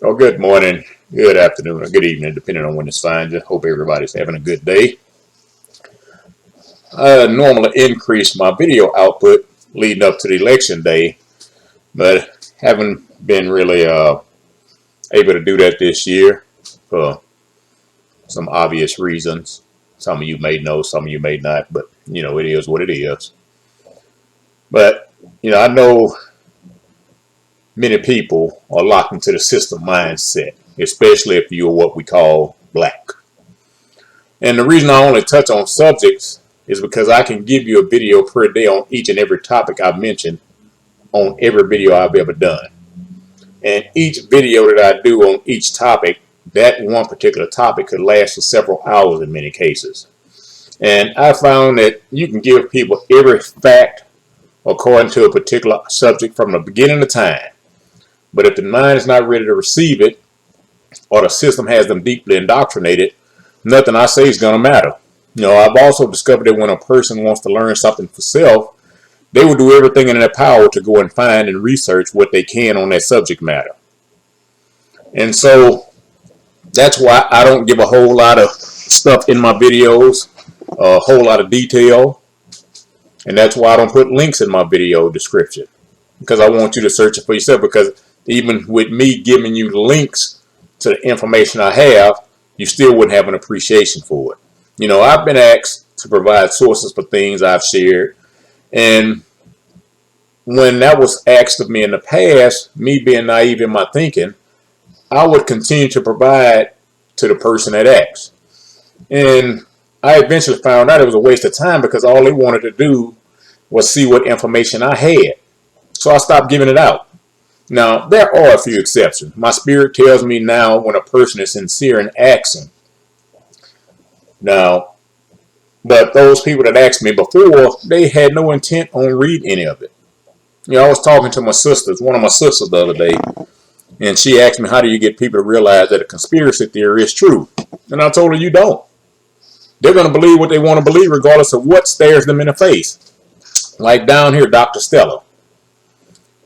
Oh, good morning, good afternoon, or good evening, depending on when this finds you. Hope everybody's having a good day. I normally increase my video output leading up to the election day, but haven't been really able to do that this year for some obvious reasons. Some of you may know, some of you may not, but it is what it is. But I know many people are locked into the system mindset, especially if you're what we call black. And the reason I only touch on subjects is because I can give you a video per day on each and every topic I've mentioned on every video I've ever done. And each video that I do on each topic, that one particular topic could last for several hours in many cases. And I found that you can give people every fact according to a particular subject from the beginning of time. But if the mind is not ready to receive it, or the system has them deeply indoctrinated, nothing I say is going to matter. I've also discovered that when a person wants to learn something for self, they will do everything in their power to go and find and research what they can on that subject matter. And so that's why I don't give a whole lot of stuff in my videos, a whole lot of detail. And that's why I don't put links in my video description, because I want you to search it for yourself. Because even with me giving you links to the information I have, you still wouldn't have an appreciation for it. I've been asked to provide sources for things I've shared, and when that was asked of me in the past, me being naive in my thinking, I would continue to provide to the person that asked. And I eventually found out it was a waste of time, because all they wanted to do was see what information I had. So I stopped giving it out. Now, there are a few exceptions. My spirit tells me now when a person is sincere in asking. Now, but those people that asked me before, they had no intent on reading any of it. I was talking to one of my sisters the other day, and she asked me, how do you get people to realize that a conspiracy theory is true? And I told her, you don't. They're going to believe what they want to believe regardless of what stares them in the face. Like down here, Dr. Stella.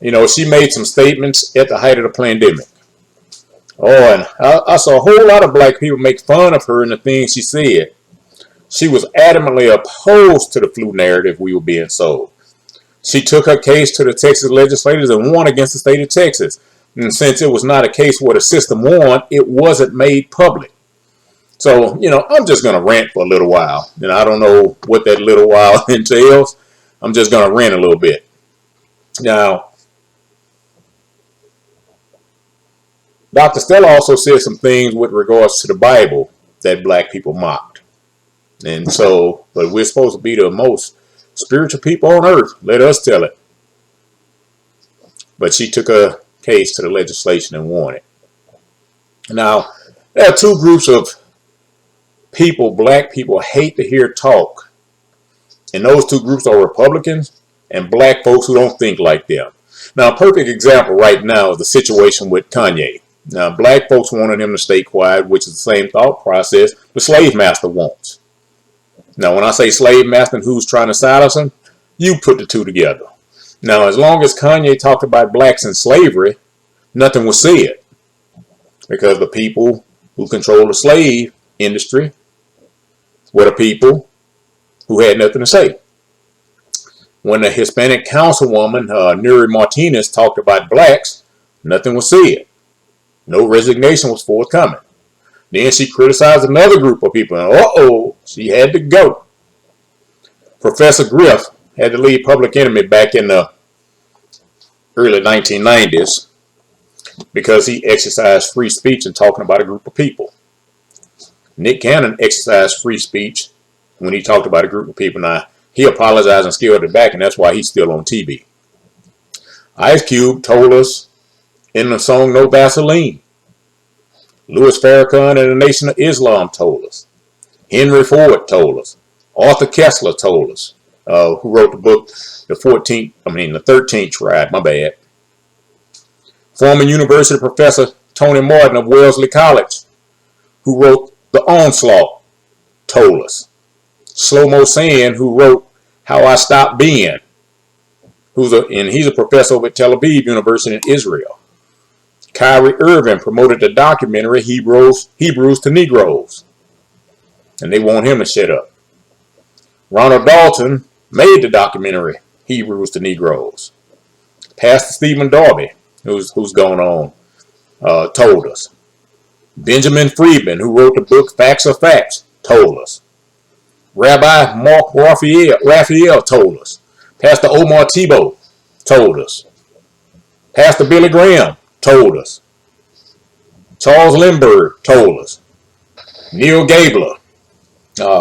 She made some statements at the height of the pandemic. Oh, and I saw a whole lot of black people make fun of her and the things she said. She was adamantly opposed to the flu narrative we were being sold. She took her case to the Texas legislators and won against the state of Texas. And since it was not a case where the system won, it wasn't made public. So, I'm just going to rant for a little while. I don't know what that little while entails. I'm just going to rant a little bit. Now, Dr. Stella also said some things with regards to the Bible that black people mocked. And so, but we're supposed to be the most spiritual people on earth. Let us tell it. But she took a case to the legislation and won it. Now, there are two groups of people black people hate to hear talk. And those two groups are Republicans and black folks who don't think like them. Now, a perfect example right now is the situation with Kanye. Now, black folks wanted him to stay quiet, which is the same thought process the slave master wants. Now, when I say slave master and who's trying to silence him, you put the two together. Now, as long as Kanye talked about blacks in slavery, nothing was said, because the people who control the slave industry were the people who had nothing to say. When the Hispanic councilwoman, Nuri Martinez, talked about blacks, nothing was said. No resignation was forthcoming. Then she criticized another group of people, and she had to go. Professor Griff had to leave Public Enemy back in the early 1990s because he exercised free speech in talking about a group of people. Nick Cannon exercised free speech when he talked about a group of people. Now, he apologized and scaled it back, and that's why he's still on TV. Ice Cube told us in the song No Vaseline. Louis Farrakhan and the Nation of Islam told us. Henry Ford told us. Arthur Kessler told us, who wrote the book, the 13th Tribe, my bad. Former university professor Tony Martin of Wellesley College, who wrote The Onslaught, told us. Shlomo Sand, who wrote How I Stopped Being, he's a professor over at Tel Aviv University in Israel. Kyrie Irving promoted the documentary Hebrews to Negroes, and they want him to shut up. Ronald Dalton made the documentary Hebrews to Negroes. Pastor Stephen Darby, who's going on, told us. Benjamin Friedman, who wrote the book Facts Are Facts, told us. Rabbi Mark Raphael told us. Pastor Omar Tebow told us. Pastor Billy Graham told us. Charles Lindbergh told us. Neil Gabler,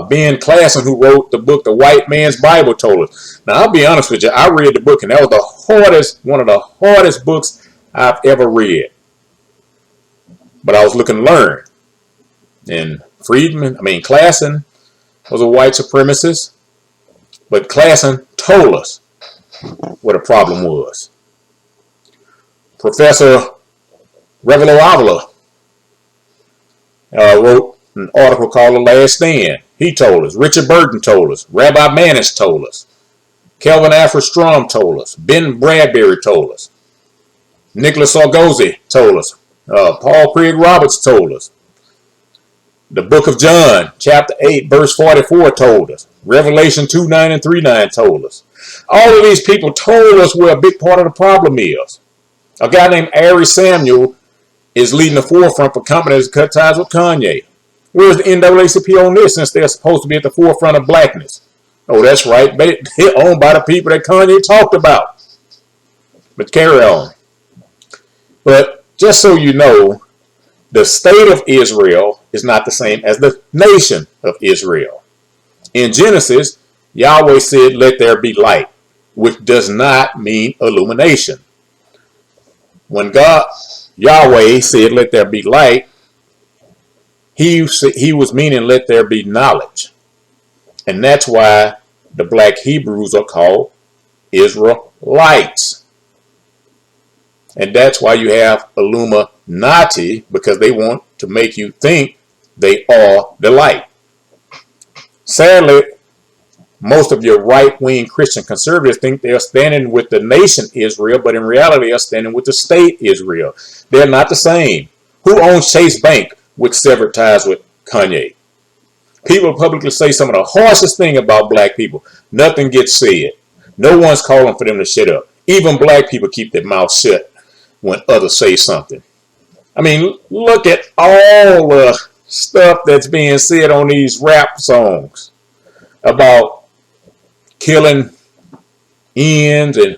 Ben Klassen, who wrote the book The White Man's Bible, told us. Now, I'll be honest with you, I read the book, and that was one of the hardest books I've ever read. But I was looking to learn. And Klassen was a white supremacist, but Klassen told us what the problem was. Professor Revelo Avila wrote an article called The Last Stand. He told us. Richard Burton told us. Rabbi Manis told us. Kelvin Afra Strom told us. Ben Bradbury told us. Nicholas Sargozi told us. Paul Craig Roberts told us. The book of John, chapter 8, verse 44 told us. Revelation 2:9 and 3:9 told us. All of these people told us where a big part of the problem is. A guy named Ari Samuel is leading the forefront for companies to cut ties with Kanye. Where's the NAACP on this, since they're supposed to be at the forefront of blackness? Oh, that's right. They're owned by the people that Kanye talked about. But carry on. But just so you know, the state of Israel is not the same as the nation of Israel. In Genesis, Yahweh said, "Let there be light," which does not mean illumination. When Yahweh said, "Let there be light," he was meaning, "Let there be knowledge." And that's why the black Hebrews are called Israelites. And that's why you have Illuminati, because they want to make you think they are the light. Sadly, most of your right-wing Christian conservatives think they're standing with the nation Israel, but in reality, they're standing with the state Israel. They're not the same. Who owns Chase Bank, which severed ties with Kanye? People publicly say some of the harshest thing about black people. Nothing gets said. No one's calling for them to shut up. Even black people keep their mouths shut when others say something. I mean, look at all the stuff that's being said on these rap songs about killing N's and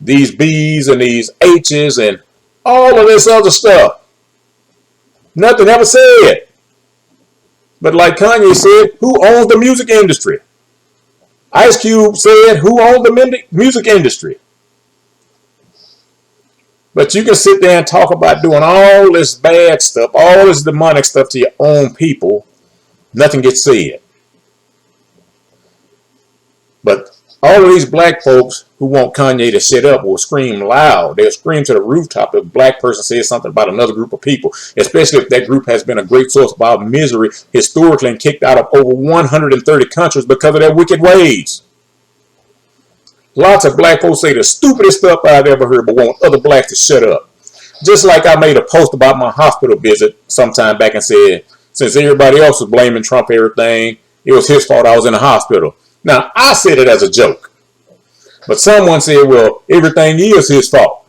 these B's and these H's and all of this other stuff. Nothing ever said. But like Kanye said, who owns the music industry? Ice Cube said, who owns the music industry? But you can sit there and talk about doing all this bad stuff, all this demonic stuff to your own people. Nothing gets said. But all of these black folks who want Kanye to shut up will scream loud. They'll scream to the rooftop if a black person says something about another group of people, especially if that group has been a great source of our misery historically and kicked out of over 130 countries because of their wicked ways. Lots of black folks say the stupidest stuff I've ever heard, but want other blacks to shut up. Just like I made a post about my hospital visit sometime back and said, since everybody else was blaming Trump for everything, it was his fault I was in the hospital. Now, I said it as a joke. But someone said, well, everything is his fault.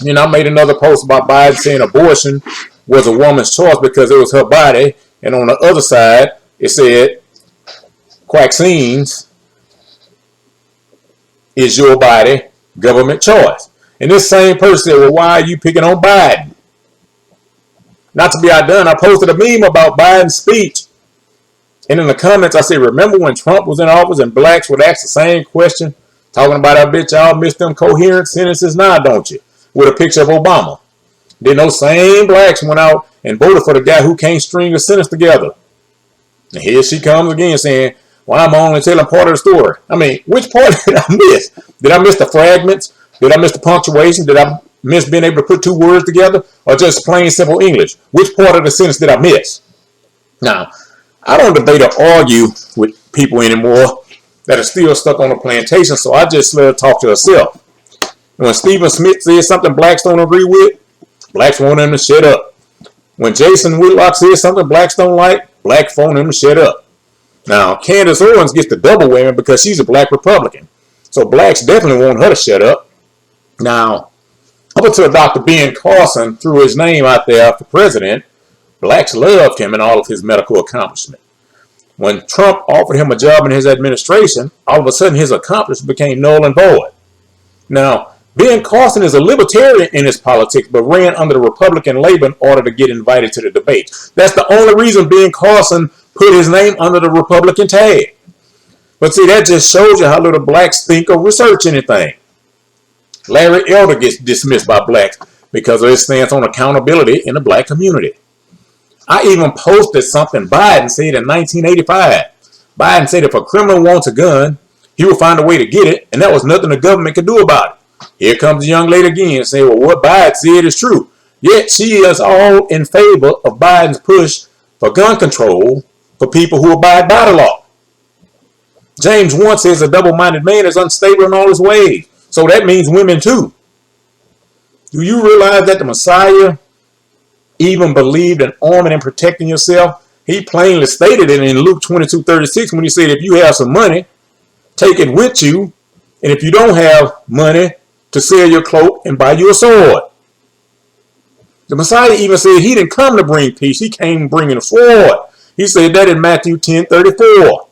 You know, I made another post about Biden saying abortion was a woman's choice because it was her body. And on the other side, it said, vaccines is your body, government choice. And this same person said, well, why are you picking on Biden? Not to be outdone, I posted a meme about Biden's speech. And in the comments, I said, remember when Trump was in office and blacks would ask the same question? Talking about, I bet y'all miss them coherent sentences now, don't you? With a picture of Obama. Then those same blacks went out and voted for the guy who can't string a sentence together. And here she comes again saying, well, I'm only telling part of the story. I mean, which part did I miss? Did I miss the fragments? Did I miss the punctuation? Did I miss being able to put two words together? Or just plain simple English? Which part of the sentence did I miss? Now, I don't debate or argue with people anymore that are still stuck on the plantation, so I just let her talk to herself. And when Stephen Smith says something blacks don't agree with, blacks want them to shut up. When Jason Whitlock says something blacks don't like, blacks want them to shut up. Now, Candace Owens gets the double whammy because she's a black Republican. So blacks definitely want her to shut up. Now, up until Dr. Ben Carson threw his name out there for president, blacks loved him and all of his medical accomplishments. When Trump offered him a job in his administration, all of a sudden his accomplishments became null and void. Now, Ben Carson is a libertarian in his politics, but ran under the Republican label in order to get invited to the debates. That's the only reason Ben Carson put his name under the Republican tag. But see, that just shows you how little blacks think or research anything. Larry Elder gets dismissed by blacks because of his stance on accountability in the black community. I even posted something Biden said in 1985. Biden said if a criminal wants a gun, he will find a way to get it, and that was nothing the government could do about it. Here comes the young lady again and say, well, what Biden said is true. Yet she is all in favor of Biden's push for gun control for people who abide by the law. James 1 says a double-minded man is unstable in all his ways. So that means women too. Do you realize that the Messiah even believed in arming and protecting yourself? He plainly stated it in Luke 22:36 when he said, if you have some money, take it with you. And if you don't have money, to sell your cloak and buy you a sword. The Messiah even said he didn't come to bring peace. He came bringing a sword. He said that in Matthew 10:34.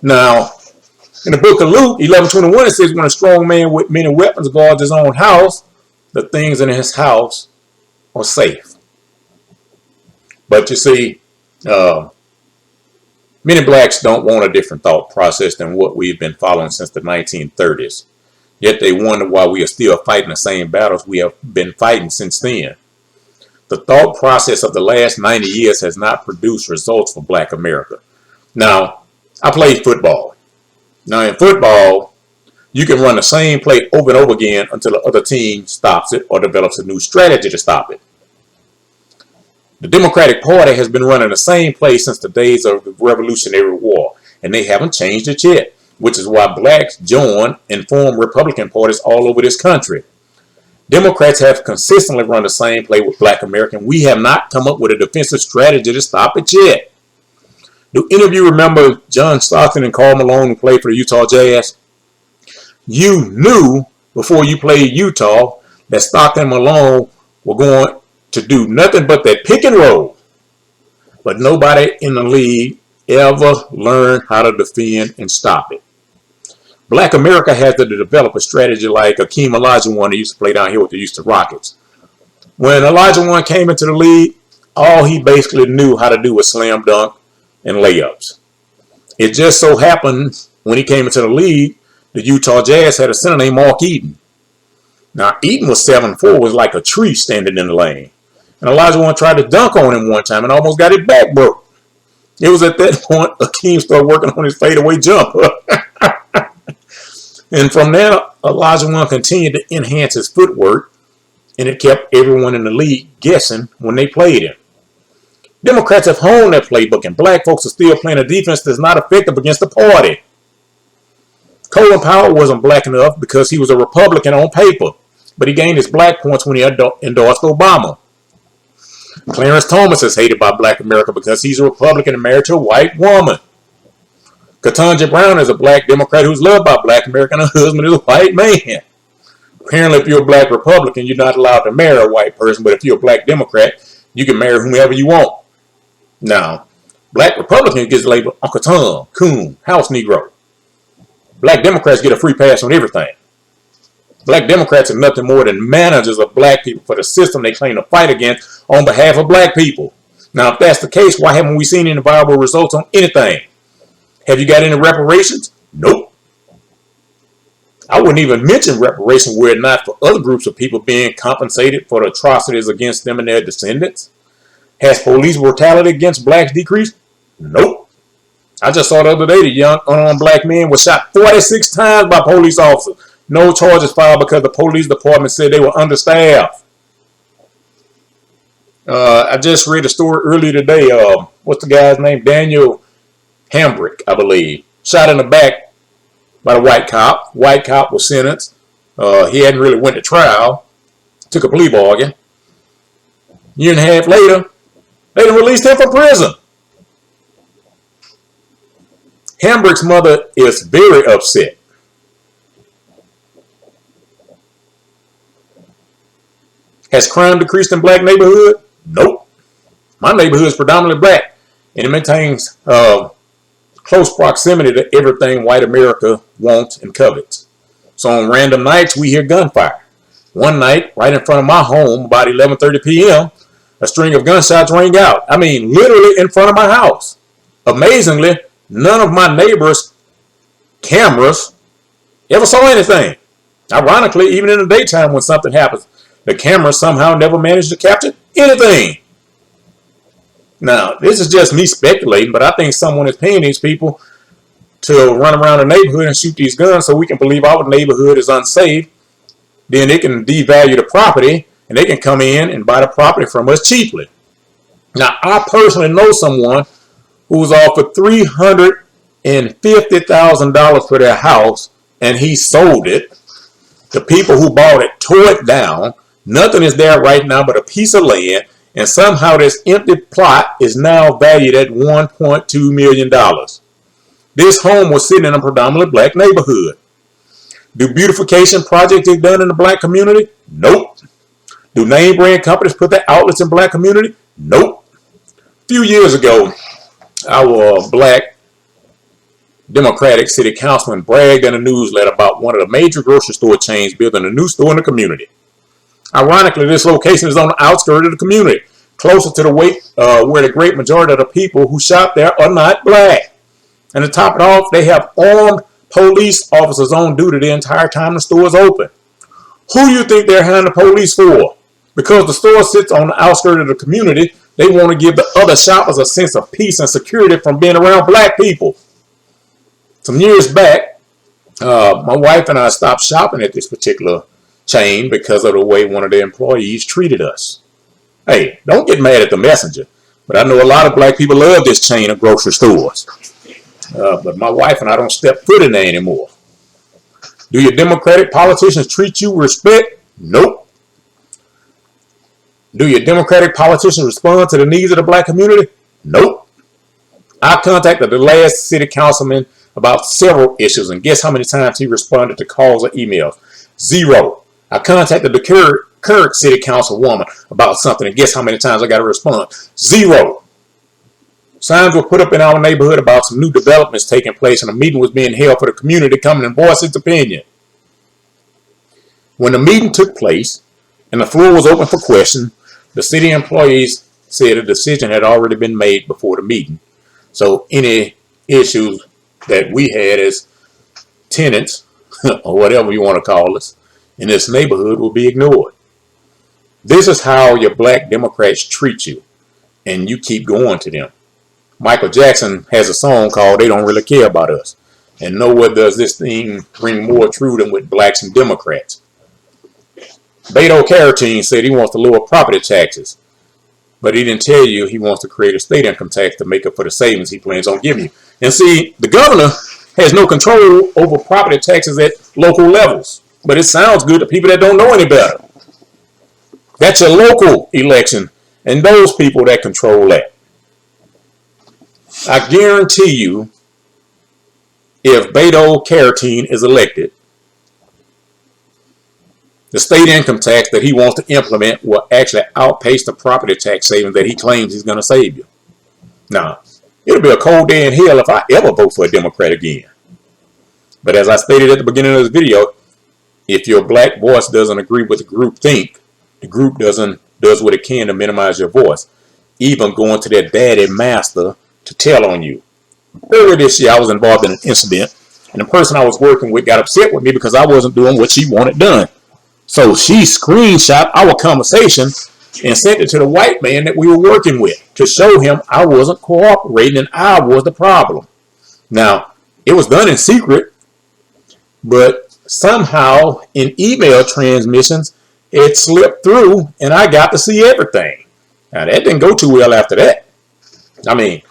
Now, in the book of Luke 11:21, it says, when a strong man with many weapons guards his own house, the things in his house are safe. But you see, many blacks don't want a different thought process than what we've been following since the 1930s. Yet they wonder why we are still fighting the same battles we have been fighting since then. The thought process of the last 90 years has not produced results for black America. Now, I played football. Now, in football, you can run the same play over and over again until the other team stops it or develops a new strategy to stop it. The Democratic Party has been running the same play since the days of the Revolutionary War, and they haven't changed it yet, which is why blacks join and form Republican parties all over this country. Democrats have consistently run the same play with black Americans. We have not come up with a defensive strategy to stop it yet. Do any of you remember John Stockton and Karl Malone who played for the Utah Jazz? You knew before you played Utah that Stockton and Malone were going to do nothing but that pick and roll. But nobody in the league ever learned how to defend and stop it. Black America had to develop a strategy like Akeem Olajuwon, who used to play down here with the Houston Rockets. When Olajuwon came into the league, all he basically knew how to do was slam dunk and layups. It just so happened when he came into the league, the Utah Jazz had a center named Mark Eaton. Now, Eaton was 7'4", was like a tree standing in the lane. And Olajuwon tried to dunk on him one time and almost got his back broke. It was at that point Akeem started working on his fadeaway jumper. And from there, Olajuwon continued to enhance his footwork, and it kept everyone in the league guessing when they played him. Democrats have honed their playbook, and black folks are still playing a defense that's not effective against the party. Colin Powell wasn't black enough because he was a Republican on paper, but he gained his black points when he endorsed Obama. Clarence Thomas is hated by black America because he's a Republican and married to a white woman. Ketanji Brown is a black Democrat who's loved by black America, and her husband is a white man. Apparently, if you're a black Republican, you're not allowed to marry a white person, but if you're a black Democrat, you can marry whomever you want. Now, black Republicans get labeled Uncle Tom, Coon, House Negro. Black Democrats get a free pass on everything. Black Democrats are nothing more than managers of black people for the system they claim to fight against on behalf of black people. Now, if that's the case, why haven't we seen any viable results on anything? Have you got any reparations? Nope. I wouldn't even mention reparations were it not for other groups of people being compensated for the atrocities against them and their descendants. Has police brutality against blacks decreased? Nope. I just saw the other day the young unarmed black man was shot 46 times by police officers. No charges filed because the police department said they were understaffed. I just read a story earlier today. What's the guy's name? Daniel Hambrick, I believe. Shot in the back by the white cop. White cop was sentenced. He hadn't really went to trial. took a plea bargain. Year and a half later, they done released him from prison. Hambrick's mother is very upset. Has crime decreased in black neighborhood? Nope. My neighborhood is predominantly black, and it maintains close proximity to everything white America wants and covets. So on random nights, we hear gunfire. One night, right in front of my home, about 11:30 p.m., a string of gunshots rang out. I mean, literally in front of my house. Amazingly, none of my neighbors' cameras ever saw anything. Ironically, even in the daytime when something happens, the camera somehow never managed to capture anything. Now, this is just me speculating, but I think someone is paying these people to run around the neighborhood and shoot these guns so we can believe our neighborhood is unsafe. Then they can devalue the property and they can come in and buy the property from us cheaply. Now, I personally know someone who was offered $350,000 for their house and he sold it. The people who bought it tore it down. Nothing is there right now but a piece of land, and somehow this empty plot is now valued at $1.2 million. This home was sitting in a predominantly black neighborhood. Do beautification projects get done in the black community? Nope. Do name brand companies put their outlets in black community? Nope. A few years ago, our black Democratic city councilman bragged in a newsletter about one of the major grocery store chains building a new store in the community. Ironically, this location is on the outskirts of the community, closer to the where the great majority of the people who shop there are not black. And to top it off, they have armed police officers on duty the entire time the store is open. Who do you think they're hiring the police for? Because the store sits on the outskirts of the community, they want to give the other shoppers a sense of peace and security from being around black people. Some years back, my wife and I stopped shopping at this particular chain because of the way one of the employees treated us. Hey, don't get mad at the messenger, but I know a lot of black people love this chain of grocery stores. But my wife and I don't step foot in there anymore. Do your Democratic politicians treat you with respect? Nope. Do your Democratic politicians respond to the needs of the black community? Nope. I contacted the last city councilman about several issues, and guess how many times he responded to calls or emails? 0. I contacted the current city councilwoman about something, and guess how many times I got a response? 0. Signs were put up in our neighborhood about some new developments taking place, and a meeting was being held for the community to come and voice its opinion. When the meeting took place and the floor was open for questions, the city employees said a decision had already been made before the meeting. So any issues that we had as tenants, or whatever you want to call us, in this neighborhood will be ignored. This is how your black Democrats treat you, and you keep going to them. Michael Jackson has a song called "They Don't Really Care About Us," and nowhere does this thing ring more true than with blacks and Democrats. Beto Carotene said he wants to lower property taxes, but he didn't tell you he wants to create a state income tax to make up for the savings he plans on giving you. And see, the governor has no control over property taxes at local levels, but it sounds good to people that don't know any better. That's your local election, and those people that control that. I guarantee you, if Beto Carotene is elected, the state income tax that he wants to implement will actually outpace the property tax savings that he claims he's going to save you. Now, it'll be a cold day in hell if I ever vote for a Democrat again. But as I stated at the beginning of this video, if your black voice doesn't agree with the group think, the group does what it can to minimize your voice, even going to their daddy master to tell on you. Earlier this year, I was involved in an incident, and the person I was working with got upset with me because I wasn't doing what she wanted done. So she screenshot our conversation and sent it to the white man that we were working with to show him I wasn't cooperating and I was the problem. Now, it was done in secret, but somehow in email transmissions, it slipped through and I got to see everything. Now, that didn't go too well after that. I mean,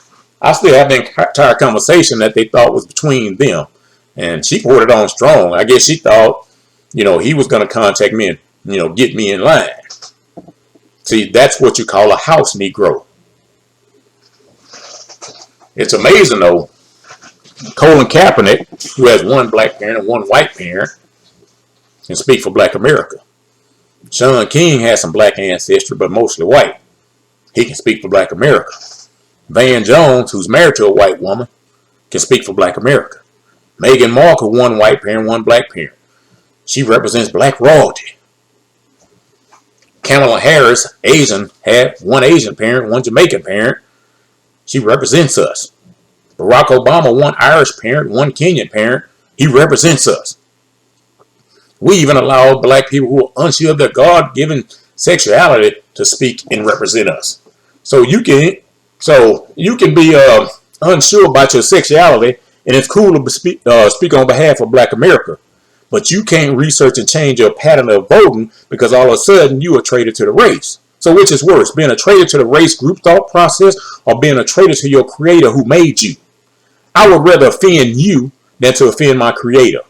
I still have the entire conversation that they thought was between them. And she poured it on strong. I guess she thought, he was going to contact me and get me in line. See, that's what you call a house Negro. It's amazing, though. Colin Kaepernick, who has one black parent and one white parent, can speak for Black America. Shaun King has some black ancestry, but mostly white. He can speak for Black America. Van Jones, who's married to a white woman, can speak for Black America. Meghan Markle, one white parent, one black parent. She represents black royalty. Kamala Harris, Asian, had one Asian parent, one Jamaican parent. She represents us. Barack Obama, one Irish parent, one Kenyan parent. He represents us. We even allow black people who are unsure of their God-given sexuality to speak and represent us. So you can be unsure about your sexuality, and it's cool to speak on behalf of Black America. But you can't research and change your pattern of voting because all of a sudden you are traitor to the race. So which is worse, being a traitor to the race group thought process or being a traitor to your creator who made you? I would rather offend you than to offend my creator.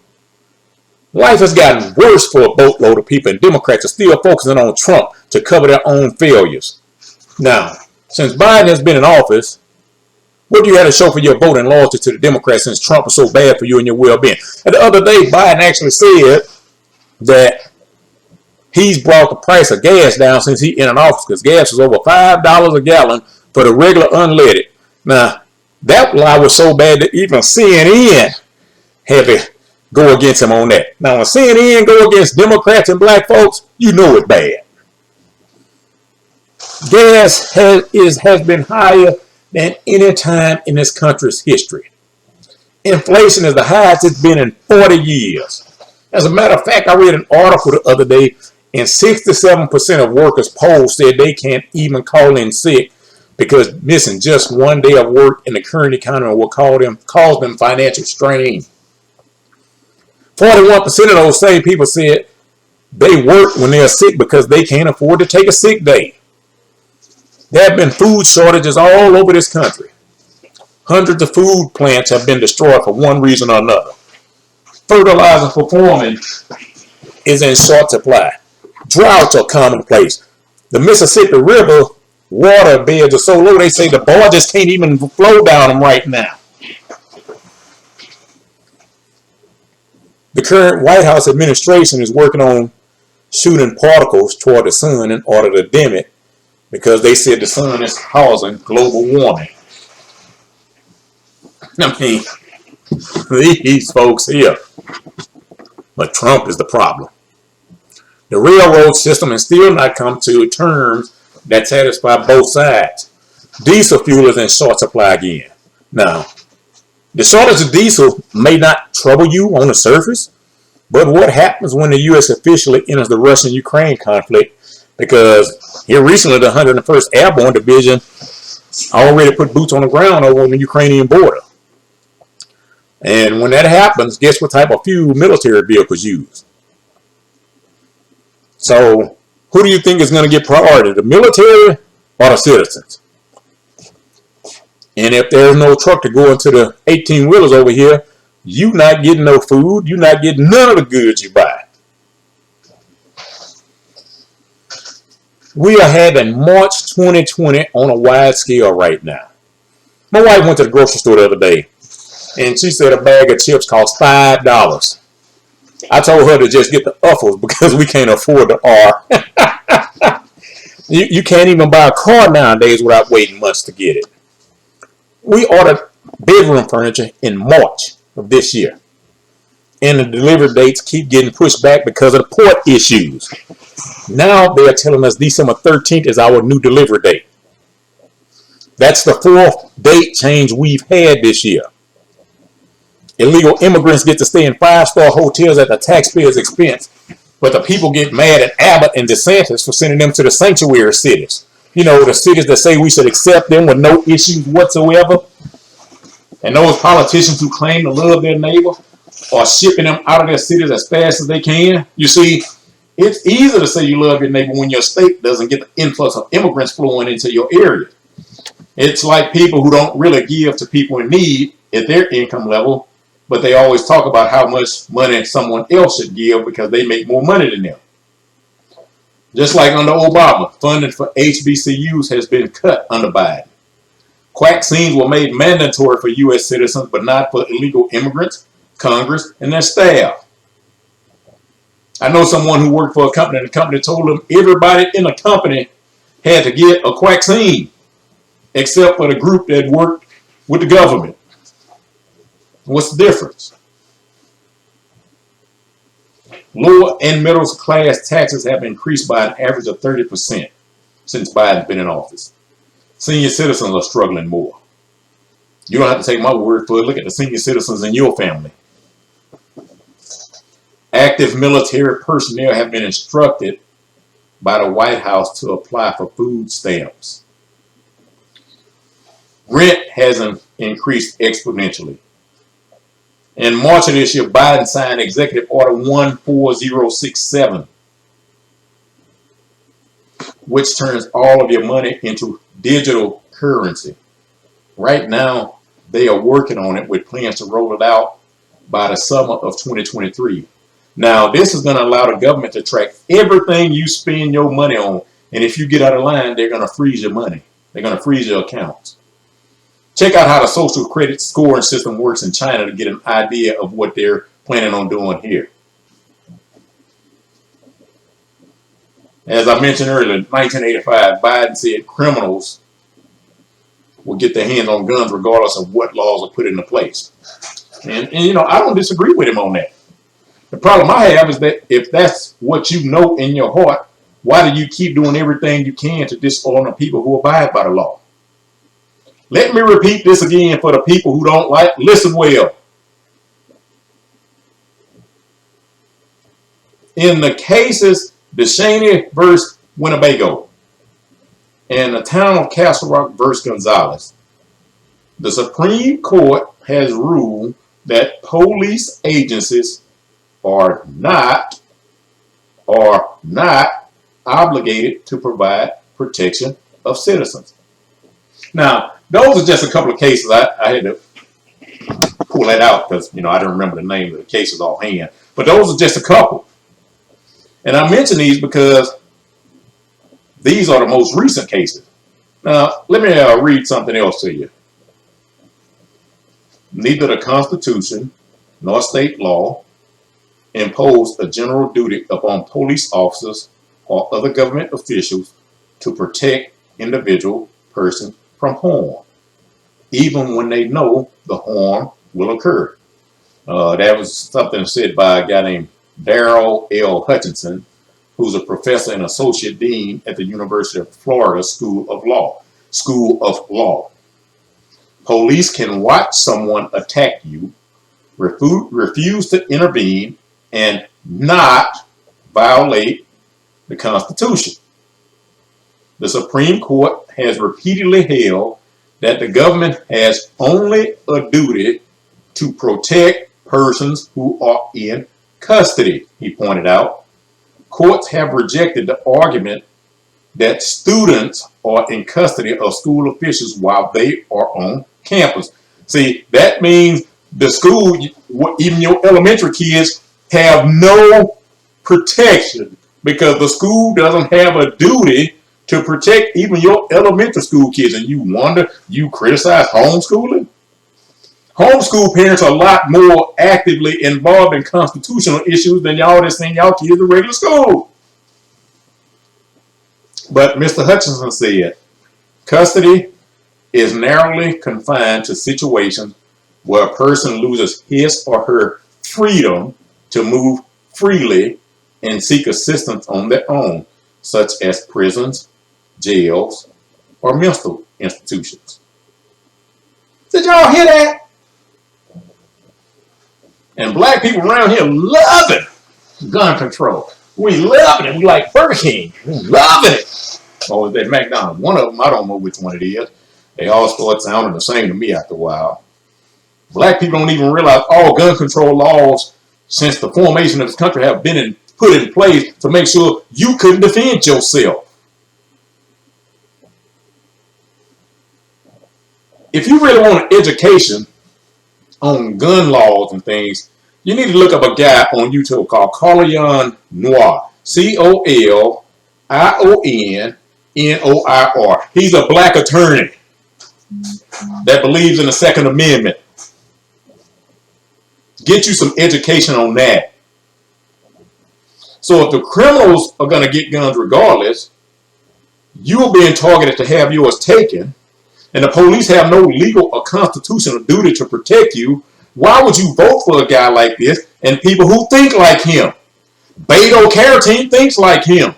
Life has gotten worse for a boatload of people, and Democrats are still focusing on Trump to cover their own failures. Now, since Biden has been in office, what do you have to show for your vote and loyalty to the Democrats since Trump was so bad for you and your well-being? And the other day, Biden actually said that he's brought the price of gas down since he's in an office because gas is over $5 a gallon for the regular unleaded. Now, that lie was so bad that even CNN had to go against him on that. Now, when CNN go against Democrats and black folks, you know it's bad. Gas has been higher than any time in this country's history. Inflation is the highest it's been in 40 years. As a matter of fact, I read an article the other day, and 67% of workers polled said they can't even call in sick because missing just one day of work in the current economy will cause them financial strain. 41% of those same people said they work when they're sick because they can't afford to take a sick day. There have been food shortages all over this country. Hundreds of food plants have been destroyed for one reason or another. Fertilizer for farming is in short supply. Droughts are commonplace. The Mississippi River water beds are so low they say the barges can't even flow down them right now. The current White House administration is working on shooting particles toward the sun in order to dim it because they said the sun is causing global warming. I mean, these folks here. But Trump is the problem. The railroad system has still not come to terms that satisfy both sides. Diesel fuel is in short supply again. Now, the shortage of diesel may not trouble you on the surface, but what happens when the U.S. officially enters the Russian-Ukraine conflict? Because here recently, the 101st Airborne Division already put boots on the ground over on the Ukrainian border. And when that happens, guess what type of fuel military vehicles use? So, who do you think is going to get priority, the military or the citizens? And if there's no truck to go into the 18-wheelers over here, you're not getting no food. You're not getting none of the goods you buy. We are having March 2020 on a wide scale right now. My wife went to the grocery store the other day, and she said a bag of chips costs $5. I told her to just get the Uffles because we can't afford the R. You can't even buy a car nowadays without waiting months to get it. We ordered bedroom furniture in March of this year, and the delivery dates keep getting pushed back because of the port issues. Now they're telling us December 13th is our new delivery date. That's the fourth date change we've had this year. Illegal immigrants get to stay in 5-star hotels at the taxpayers' expense, but the people get mad at Abbott and DeSantis for sending them to the sanctuary cities. You know, the cities that say we should accept them with no issues whatsoever. And those politicians who claim to love their neighbor are shipping them out of their cities as fast as they can. You see, it's easy to say you love your neighbor when your state doesn't get the influx of immigrants flowing into your area. It's like people who don't really give to people in need at their income level, but they always talk about how much money someone else should give because they make more money than them. Just like under Obama, funding for HBCUs has been cut under Biden. Vaccines were made mandatory for U.S. citizens, but not for illegal immigrants, Congress, and their staff. I know someone who worked for a company, and the company told them everybody in the company had to get a vaccine, except for the group that worked with the government. What's the difference? Lower and middle class taxes have increased by an average of 30% since Biden's been in office. Senior citizens are struggling more. You don't have to take my word for it. Look at the senior citizens in your family. Active military personnel have been instructed by the White House to apply for food stamps. Rent hasn't increased exponentially. In March of this year, Biden signed Executive Order 14067, which turns all of your money into digital currency. Right now, they are working on it with plans to roll it out by the summer of 2023. Now, this is going to allow the government to track everything you spend your money on. And if you get out of line, they're going to freeze your money. They're going to freeze your accounts. Check out how the social credit scoring system works in China to get an idea of what they're planning on doing here. As I mentioned earlier, 1985, Biden said criminals will get their hands on guns regardless of what laws are put into place. And you know, I don't disagree with him on that. The problem I have is that if that's what you know in your heart, why do you keep doing everything you can to dishonor people who abide by the law? Let me repeat this again for the people who don't like. Listen well. In the cases DeShaney versus Winnebago and the town of Castle Rock versus Gonzalez, the Supreme Court has ruled that police agencies are not obligated to provide protection of citizens. Now, those are just a couple of cases. I had to pull that out because, you know, I don't remember the name of the cases offhand. But those are just a couple. And I mention these because these are the most recent cases. Now, let me read something else to you. Neither the Constitution nor state law impose a general duty upon police officers or other government officials to protect individual persons from harm, even when they know the harm will occur. That was something said by a guy named Darrell L. Hutchinson, who's a professor and associate dean at the University of Florida School of Law. Police can watch someone attack you, refuse to intervene, and not violate the Constitution. The Supreme Court has repeatedly held that the government has only a duty to protect persons who are in custody, he pointed out. Courts have rejected the argument that students are in custody of school officials while they are on campus. See, that means the school, even your elementary kids, have no protection because the school doesn't have a duty to protect even your elementary school kids. And you wonder, you criticize homeschooling? Homeschool parents are a lot more actively involved in constitutional issues than y'all that send y'all kids to regular school. But Mr. Hutchinson said, custody is narrowly confined to situations where a person loses his or her freedom to move freely and seek assistance on their own, such as prisons, jails, or mental institutions. Did y'all hear that? And black people around here loving gun control. We loving it. We like Burger King. We loving it. Or is that McDonald's? One of them, I don't know which one it is. They all start sounding the same to me after a while. Black people don't even realize all gun control laws since the formation of this country have been put in place to make sure you couldn't defend yourself. If you really want an education on gun laws and things, you need to look up a guy on YouTube called Colion Noir. COLION Ionnoir. He's a black attorney that believes in the Second Amendment. Get you some education on that. So if the criminals are going to get guns regardless, you are being targeted to have yours taken, and the police have no legal or constitutional duty to protect you. Why would you vote for a guy like this and people who think like him? Beto Carotene thinks like him.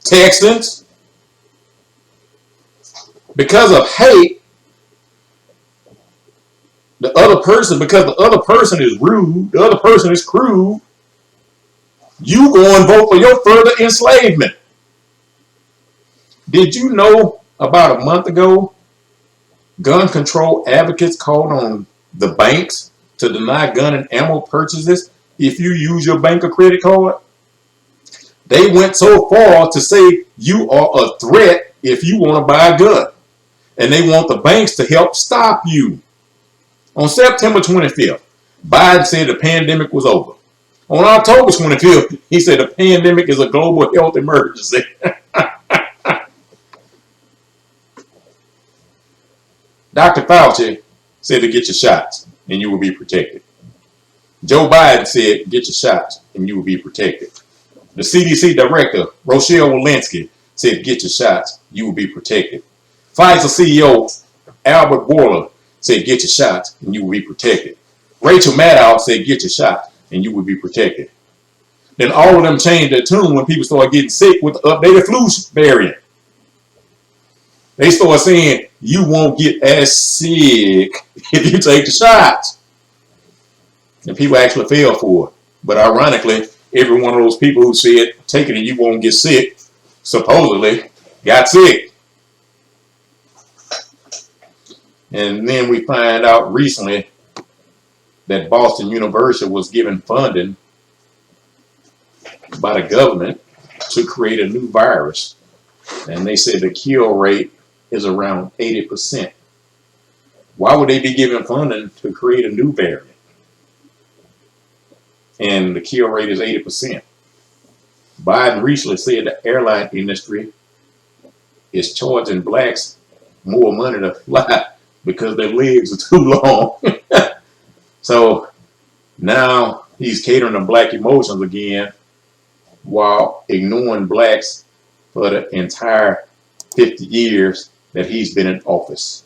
Texans, because of hate, the other person, because the other person is rude, the other person is crude, you go and vote for your further enslavement. Did you know about a month ago, gun control advocates called on the banks to deny gun and ammo purchases if you use your bank or credit card? They went so far to say you are a threat if you want to buy a gun. And they want the banks to help stop you. On September 25th, Biden said the pandemic was over. On October 25th, he said the pandemic is a global health emergency. Dr. Fauci said to get your shots and you will be protected. Joe Biden said get your shots and you will be protected. The CDC director, Rochelle Walensky, said get your shots, you will be protected. Pfizer CEO Albert Bourla said get your shots and you will be protected. Rachel Maddow said get your shot and you will be protected. Then all of them changed their tune when people started getting sick with the updated flu variant. They started saying you won't get as sick if you take the shots. And people actually fell for it. But ironically, every one of those people who said take it and you won't get sick supposedly got sick. And then we find out recently that Boston University was given funding by the government to create a new virus. And they said the cure rate is around 80%. Why would they be given funding to create a new variant? And the cure rate is 80%. Biden recently said the airline industry is charging blacks more money to fly because their legs are too long. So now he's catering to black emotions again while ignoring blacks for the entire 50 years that he's been in office.